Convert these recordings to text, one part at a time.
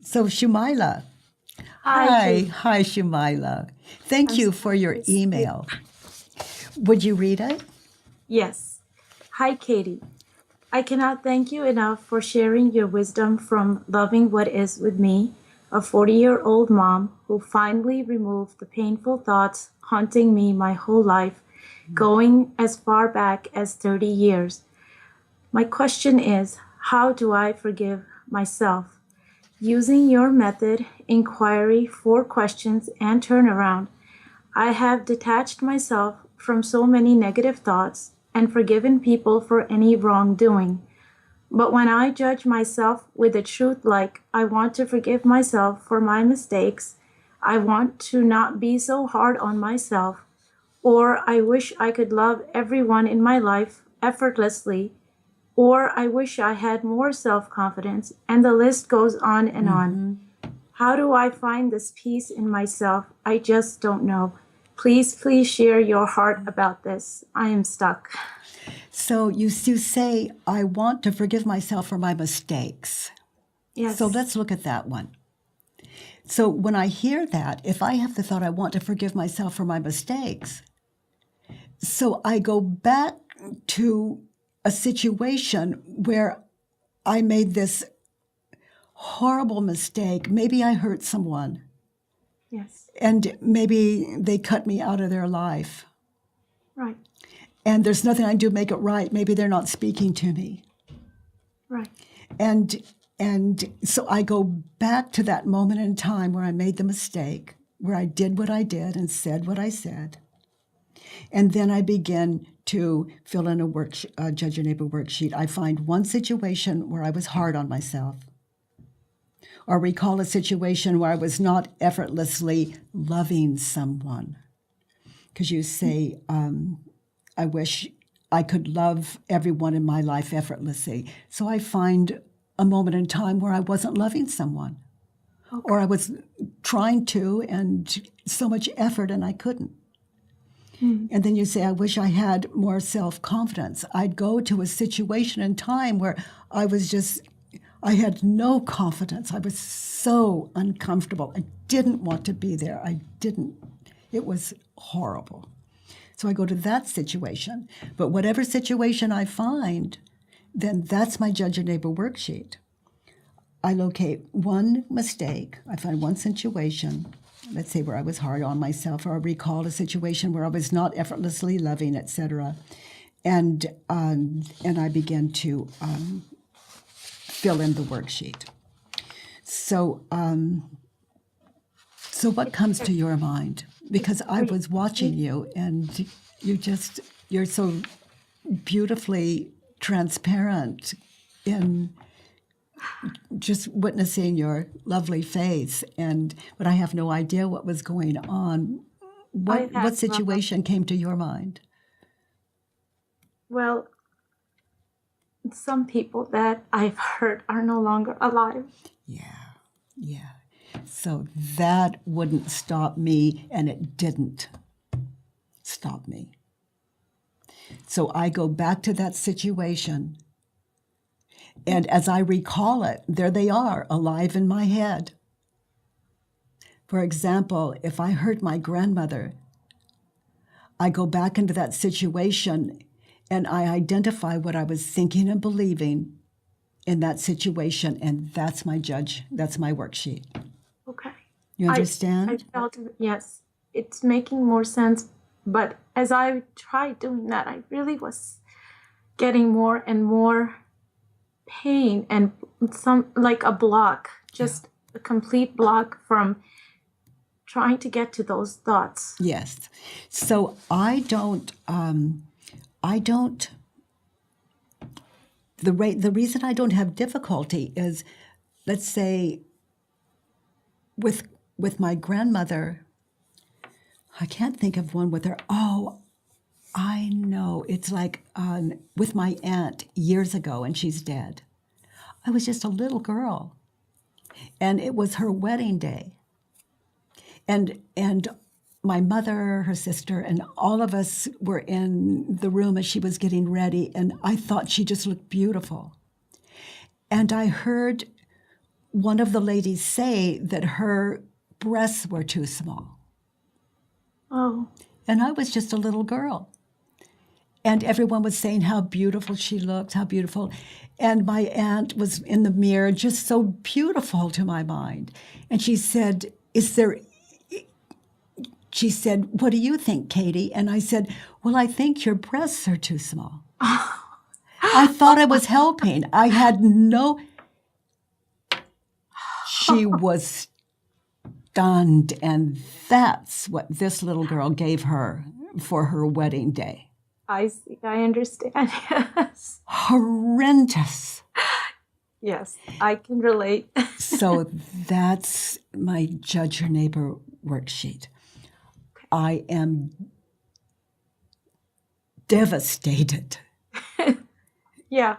So Shumaila. Hi, Shumaila. Thank you for your email. Would you read it? Yes. Hi, Katie. I cannot thank you enough for sharing your wisdom from loving what is with me, a 40-year-old mom who finally removed the painful thoughts haunting me my whole life, going as far back as 30 years. My question is, how do I forgive myself? Using your method, inquiry, 4 questions, and turnaround, I have detached myself from so many negative thoughts and forgiven people for any wrongdoing. But when I judge myself with the truth, like I want to forgive myself for my mistakes, I want to not be so hard on myself, or I wish I could love everyone in my life effortlessly, or I wish I had more self-confidence, and the list goes on and on. How do I find this peace in myself? I just don't know. Please share your heart about this. I am stuck. So you say, I want to forgive myself for my mistakes. Yes. So let's look at that one. So when I hear that, if I have the thought, I want to forgive myself for my mistakes, so I go back to a situation where I made this horrible mistake. Maybe I hurt someone. Yes. And maybe they cut me out of their life. Right. And there's nothing I can do to make it right. Maybe they're not speaking to me. Right. And so I go back to that moment in time where I made the mistake, where I did what I did and said what I said. And then I begin to fill in a Judge Your Neighbor worksheet. I find one situation where I was hard on myself, or recall a situation where I was not effortlessly loving someone. Because you say, I wish I could love everyone in my life effortlessly. So I find a moment in time where I wasn't loving someone. Okay. Or I was trying to, and so much effort, and I couldn't. And then you say, I wish I had more self-confidence. I'd go to a situation in time where I had no confidence. I was so uncomfortable. I didn't want to be there. It was horrible. So I go to that situation. But whatever situation I find, then that's my Judge Your Neighbor worksheet. I locate one mistake. I find one situation, let's say where I was hard on myself, or I recall a situation where I was not effortlessly loving, etc. And I begin to fill in the worksheet. So what comes to your mind? Because I was watching you, and you're so beautifully transparent in just witnessing your lovely face, but I have no idea what was going on. What situation came to your mind? Well, some people that I've hurt are no longer alive. Yeah. So that wouldn't stop me, and it didn't stop me. So I go back to that situation, and as I recall it, there they are, alive in my head. For example, if I hurt my grandmother, I go back into that situation and I identify what I was thinking and believing in that situation, and that's my worksheet. Okay. You understand? I felt, yes, it's making more sense. But as I tried doing that, I really was getting more and more pain and like a block, just a complete block from trying to get to those thoughts. Yes. So the reason I don't have difficulty is, let's say, with my grandmother, I can't think of one with her. Oh, I know. It's like with my aunt years ago, and she's dead. I was just a little girl, and it was her wedding day. And my mother, her sister, and all of us were in the room as she was getting ready, and I thought she just looked beautiful. And I heard one of the ladies say that her breasts were too small. Oh. And I was just a little girl. And everyone was saying how beautiful she looked, how beautiful. And my aunt was in the mirror, just so beautiful to my mind. And she said, what do you think, Katie? And I said, well, I think your breasts are too small. I thought I was helping. I had no... She was stunned, and that's what this little girl gave her for her wedding day. I see. I understand. Yes. Horrendous. Yes, I can relate. So that's my Judge Your Neighbor worksheet. Okay. I am devastated. Yeah.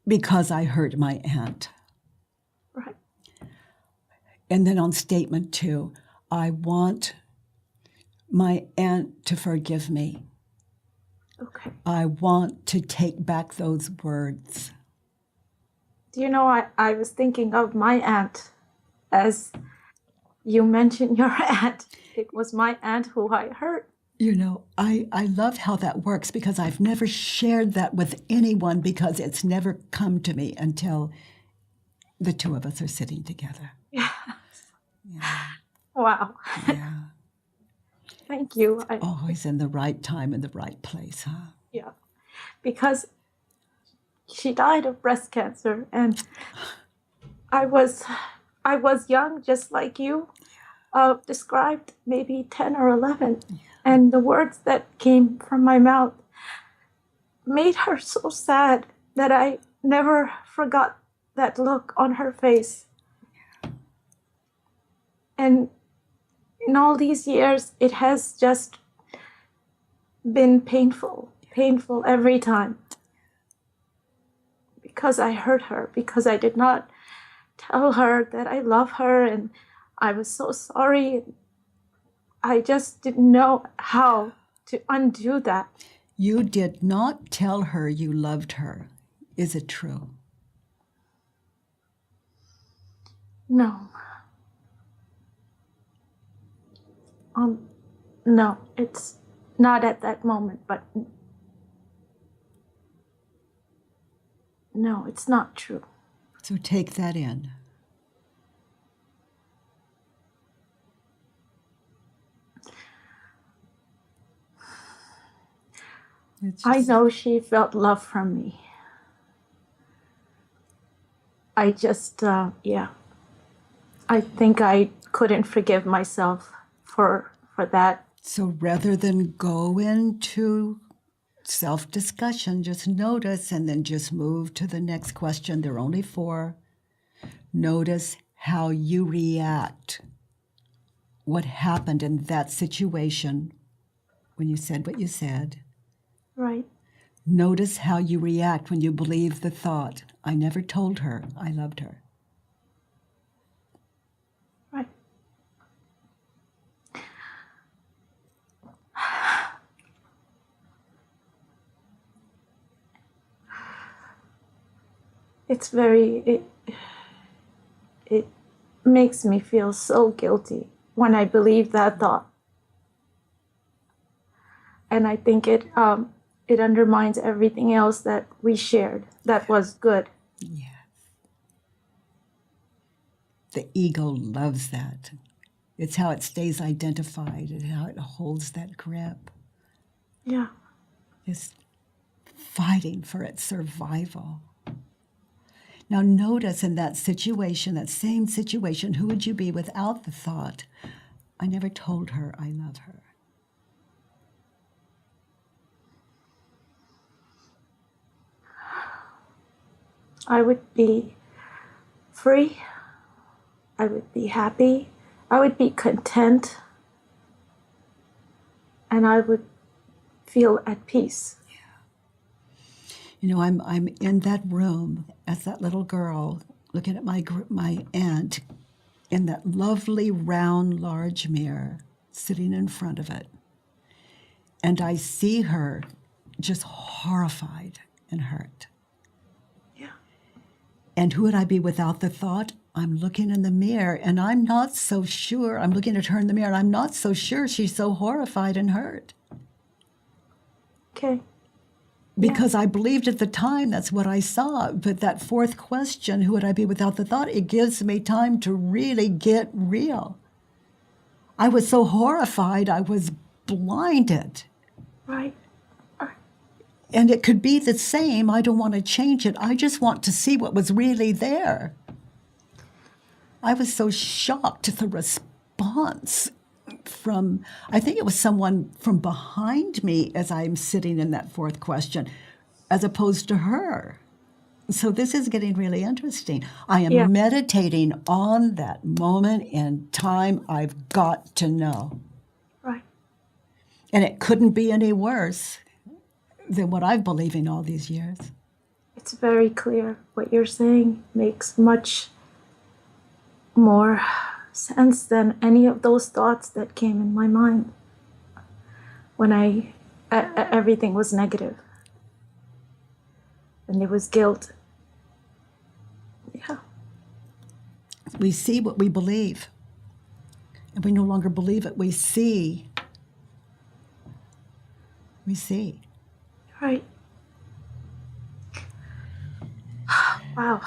Because I hurt my aunt. Right. And then on statement 2, I want my aunt to forgive me. Okay. I want to take back those words. Do you know, I was thinking of my aunt as you mentioned your aunt. It was my aunt who I hurt. You know, I love how that works because I've never shared that with anyone because it's never come to me until the two of us are sitting together. Yes. Yeah. Wow. Yeah. Thank you. Always in the right time and the right place, huh? Yeah. Because she died of breast cancer, and I was young, just like you described, maybe 10 or 11. Yeah. And the words that came from my mouth made her so sad that I never forgot that look on her face. Yeah. And in all these years, it has just been painful every time. Because I hurt her, because I did not tell her that I love her, and I was so sorry. I just didn't know how to undo that. You did not tell her you loved her. Is it true? No. No, it's not at that moment, but no, it's not true. So take that in. I know she felt love from me. I just, yeah. I think I couldn't forgive myself for that. So rather than go into self-discussion, just notice and then just move to the next question. There are only 4. Notice how you react. What happened in that situation when you said what you said. Right. Notice how you react when you believe the thought, I never told her I loved her. Right. It's it makes me feel so guilty when I believe that thought. And I think it undermines everything else that we shared that was good. Yes. The ego loves that. It's how it stays identified and how it holds that grip. Yeah. It's fighting for its survival. Now notice in that situation, that same situation, who would you be without the thought, I never told her I love her? I would be free. I would be happy. I would be content. And I would feel at peace. You know, I'm in that room as that little girl looking at my aunt in that lovely round large mirror sitting in front of it. And I see her just horrified and hurt. Yeah. And who would I be without the thought? I'm looking in the mirror and I'm not so sure. I'm looking at her in the mirror and I'm not so sure she's so horrified and hurt. Okay. Because I believed at the time that's what I saw. But that fourth question, who would I be without the thought? It gives me time to really get real. I was so horrified, I was blinded. Right. And it could be the same. I don't want to change it. I just want to see what was really there. I was so shocked at the response from, I think it was someone from behind me as I'm sitting in that fourth question, as opposed to her. So this is getting really interesting. I am meditating on that moment in time. I've got to know. Right. And it couldn't be any worse than what I've believed in all these years. It's very clear. What you're saying makes much more sense than any of those thoughts that came in my mind when everything was negative. And there was guilt. Yeah. We see what we believe. And we no longer believe it. We see. We see. Right. Wow.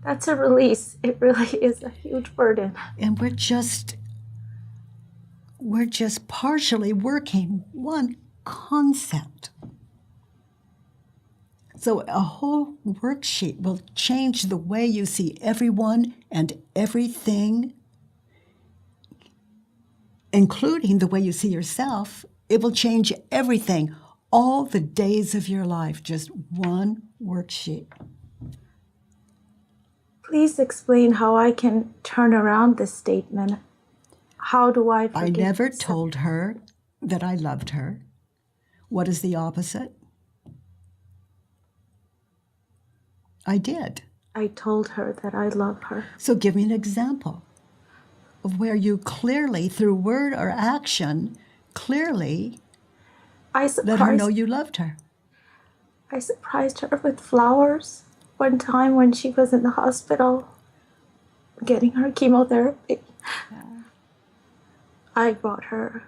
That's a release. It really is a huge burden. And we're just partially working one concept. So a whole worksheet will change the way you see everyone and everything, including the way you see yourself. It will change everything, all the days of your life, just one worksheet. Please explain how I can turn around this statement. How do I forgive I never myself? told her that I loved her. What is the opposite? I did. I told her that I love her. So give me an example of where you clearly, through word or action, clearly let her know you loved her. I surprised her with flowers one time when she was in the hospital getting her chemotherapy. Yeah. I bought her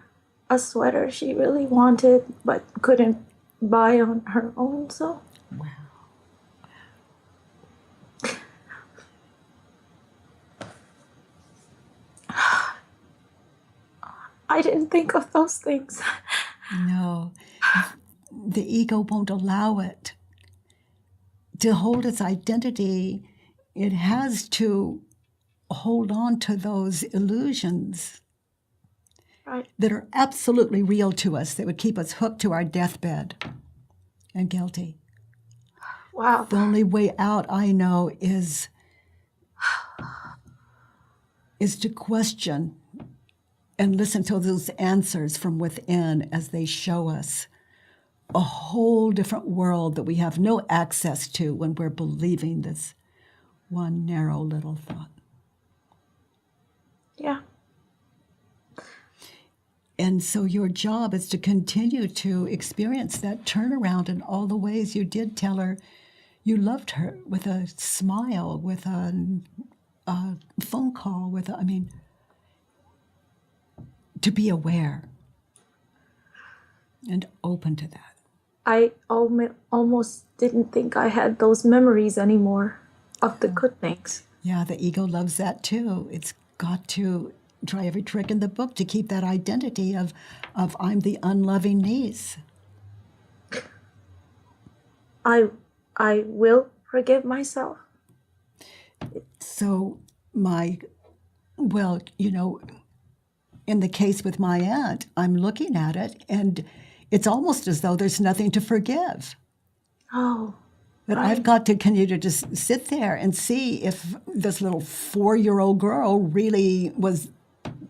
a sweater she really wanted but couldn't buy on her own, so. Wow. I didn't think of those things. No. The ego won't allow it. To hold its identity, it has to hold on to those illusions that are absolutely real to us, that would keep us hooked to our deathbed and guilty. Wow. The only way out, I know, is to question and listen to those answers from within as they show us a whole different world that we have no access to when we're believing this one narrow little thought. Yeah. And so your job is to continue to experience that turnaround in all the ways you did tell her you loved her, with a smile, with a phone call, to be aware and open to that. I almost didn't think I had those memories anymore of the good things. Yeah, the ego loves that too. It's got to try every trick in the book to keep that identity of I'm the unloving niece. I will forgive myself. So in the case with my aunt, I'm looking at it and it's almost as though there's nothing to forgive. Oh. But right. I've got to continue to just sit there and see if this little 4-year-old girl really was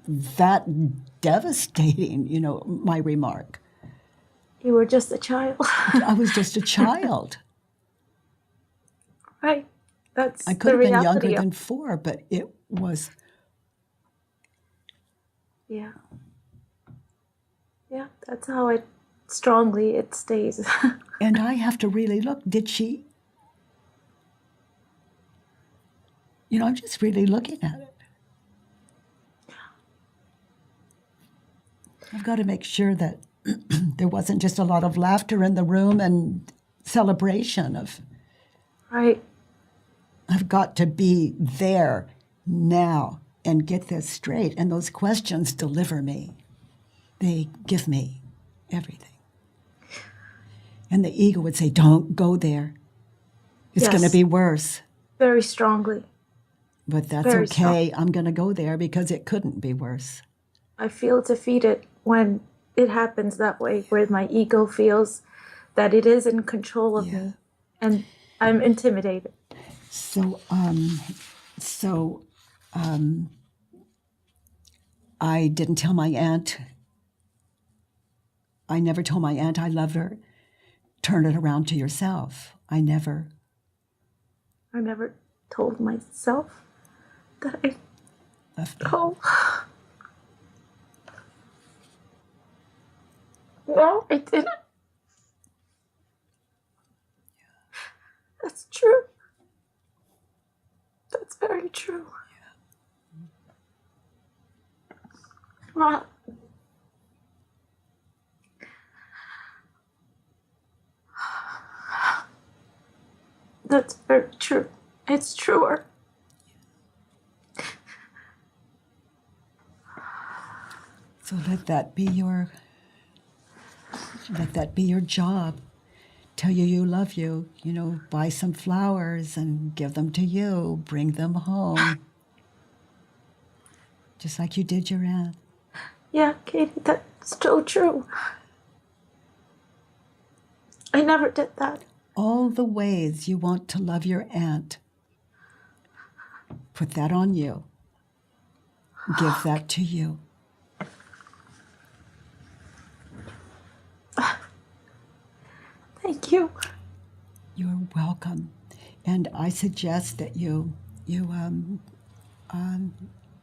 that devastating, my remark. You were just a child. I was just a child. Right. That's I could have been younger than 4, but it was. Yeah. Yeah, that's how it stays. And I have to really look, did she I'm just really looking at it. I've got to make sure that there wasn't just a lot of laughter in the room and celebration of, Right. I've got to be there now and get this straight. And those questions deliver me. They give me everything. And the ego would say, don't go there. It's Yes. going to be worse. Very strongly. But that's Very okay. I'm going to go there because it couldn't be worse. I feel defeated when it happens that way, where my ego feels that it is in control of me, and I'm intimidated. So I didn't tell my aunt. I never told my aunt I loved her. Turn it around to yourself. I never told myself that I left her. Oh. No, I didn't. That's true. That's very true. Wow. That's very true. It's truer. So let that be your job. Tell you love you, buy some flowers and give them to you, bring them home. Just like you did your aunt. Yeah, Katie, that's so true. I never did that. All the ways you want to love your aunt, put that on you. Give that to you. Thank you. You're welcome. And I suggest that you do an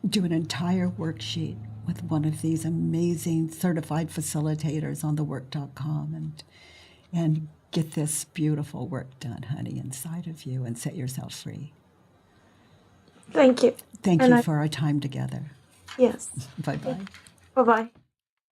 entire worksheet with one of these amazing certified facilitators on thework.com and get this beautiful work done, honey, inside of you and set yourself free. Thank you. Thank you for our time together. Yes. Bye-bye. Bye-bye.